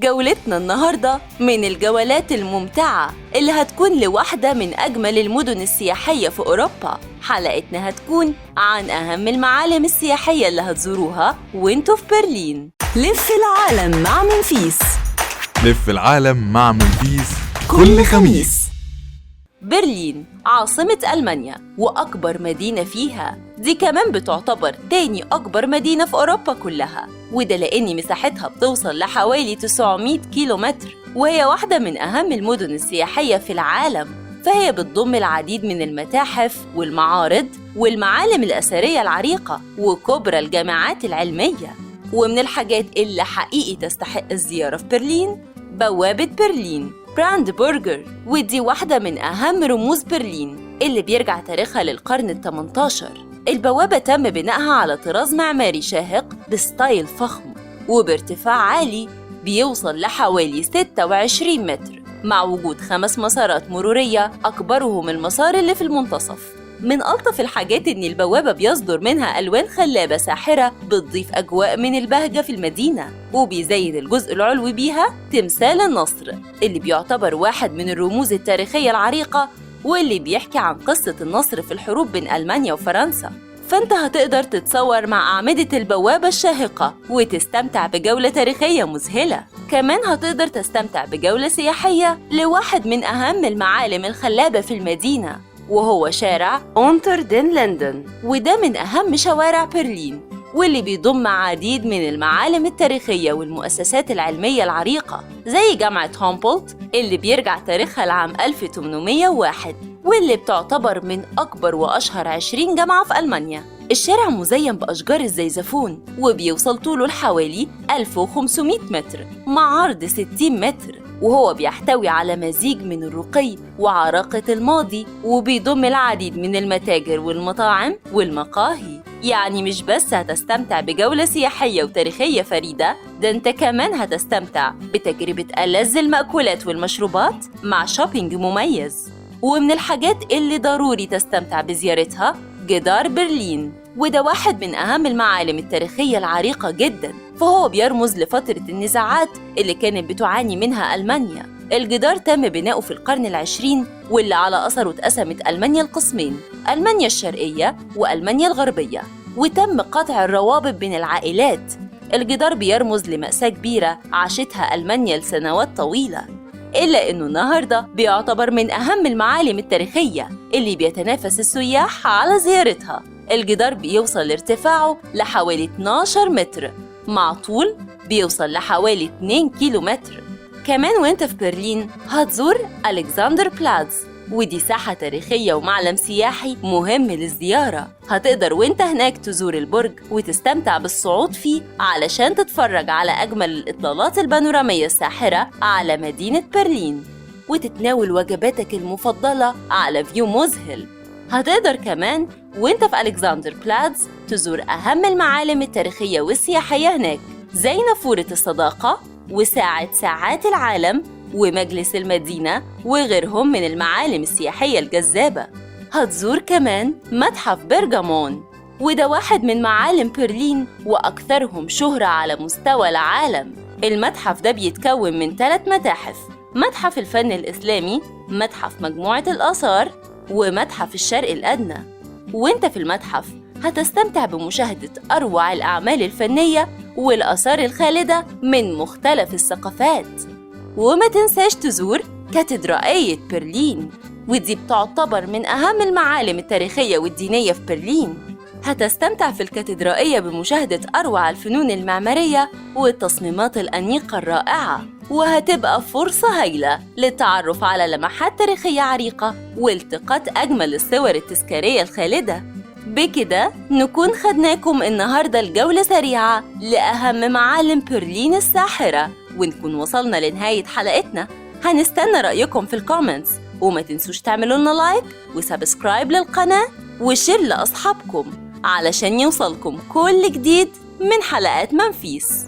جولتنا النهاردة من الجولات الممتعة اللي هتكون لواحدة من أجمل المدن السياحية في أوروبا. حلقتنا هتكون عن أهم المعالم السياحية اللي هتزوروها وانتوا في برلين. لف العالم مع منفيس. لف العالم مع منفيس كل خميس. برلين عاصمة ألمانيا وأكبر مدينة فيها، دي كمان بتعتبر تاني أكبر مدينة في أوروبا كلها، وده لأن مساحتها بتوصل لحوالي 900 كيلومتر، وهي واحدة من أهم المدن السياحية في العالم. فهي بتضم العديد من المتاحف والمعارض والمعالم الأثرية العريقة وكبرى الجامعات العلمية. ومن الحاجات اللي حقيقي تستحق الزيارة في برلين بوابة برلين براندبورجر، ودي واحدة من أهم رموز برلين اللي بيرجع تاريخها للقرن ال18. البوابة تم بنائها على طراز معماري شاهق بستايل فخم وبارتفاع عالي بيوصل لحوالي 26 متر، مع وجود 5 مسارات مرورية أكبرهم المسار اللي في المنتصف. من ألطف الحاجات إن البوابة بيصدر منها ألوان خلابة ساحرة بتضيف أجواء من البهجة في المدينة، وبيزين الجزء العلوي بيها تمثال النصر اللي بيعتبر واحد من الرموز التاريخية العريقة واللي بيحكي عن قصة النصر في الحروب بين ألمانيا وفرنسا. فأنت هتقدر تتصور مع أعمدة البوابة الشاهقة وتستمتع بجولة تاريخية مذهلة. كمان هتقدر تستمتع بجولة سياحية لواحد من أهم المعالم الخلابة في المدينة، وهو شارع أونتر دين لندن، وده من أهم شوارع برلين واللي بيضم عديد من المعالم التاريخية والمؤسسات العلمية العريقة زي جامعة هومبولت اللي بيرجع تاريخها لعام 1801 واللي بتعتبر من أكبر وأشهر 20 جامعة في ألمانيا. الشارع مزين بأشجار الزيزفون وبيوصل طوله لحوالي 1500 متر مع عرض 60 متر، وهو بيحتوي على مزيج من الرقي وعراقة الماضي، وبيضم العديد من المتاجر والمطاعم والمقاهي. يعني مش بس هتستمتع بجولة سياحية وتاريخية فريدة، ده انت كمان هتستمتع بتجربة ألذ المأكولات والمشروبات مع شوبينج مميز. ومن الحاجات اللي ضروري تستمتع بزيارتها جدار برلين، وده واحد من أهم المعالم التاريخية العريقة جداً، فهو بيرمز لفترة النزاعات اللي كانت بتعاني منها ألمانيا. الجدار تم بناؤه في القرن العشرين واللي على أثره اتقسمت ألمانيا لقسمين، ألمانيا الشرقية وألمانيا الغربية، وتم قطع الروابط بين العائلات. الجدار بيرمز لمأساة كبيرة عاشتها ألمانيا لسنوات طويلة، إلا إنه النهاردة بيعتبر من أهم المعالم التاريخية اللي بيتنافس السياح على زيارتها. الجدار بيوصل لارتفاعه لحوالي 12 متر مع طول بيوصل لحوالي 2 كيلومتر. كمان وانت في برلين هتزور ألكسندر بلاتز، ودي ساحة تاريخية ومعلم سياحي مهم للزيارة. هتقدر وانت هناك تزور البرج وتستمتع بالصعود فيه علشان تتفرج على أجمل الإطلالات البانورامية الساحرة على مدينة برلين وتتناول وجباتك المفضلة على فيو مذهل. هتقدر كمان وانت في ألكسندر بلاتز تزور أهم المعالم التاريخية والسياحية هناك زي نافورة الصداقة وساعة ساعات العالم ومجلس المدينة وغيرهم من المعالم السياحية الجذابة. هتزور كمان متحف برغامون، وده واحد من معالم برلين وأكثرهم شهرة على مستوى العالم. المتحف ده بيتكون من 3 متاحف: متحف الفن الإسلامي، متحف مجموعة الآثار، ومتحف الشرق الأدنى. وانت في المتحف هتستمتع بمشاهدة أروع الأعمال الفنية والآثار الخالدة من مختلف الثقافات. وما تنساش تزور كاتدرائية برلين، ودي بتعتبر من أهم المعالم التاريخية والدينية في برلين. هتستمتع في الكاتدرائية بمشاهدة أروع الفنون المعمارية والتصميمات الأنيقة الرائعة، وهتبقى فرصة هايلة للتعرف على لمحات تاريخية عريقة والتقاط أجمل الصور التذكارية الخالدة. بكده نكون خدناكم النهاردة الجولة سريعة لأهم معالم برلين الساحرة، ونكون وصلنا لنهاية حلقتنا. هنستنى رأيكم في الكومنتس، وما تنسوش تعملوا لنا لايك وسبسكرايب للقناة وشير لأصحابكم علشان يوصلكم كل جديد من حلقات منفيس.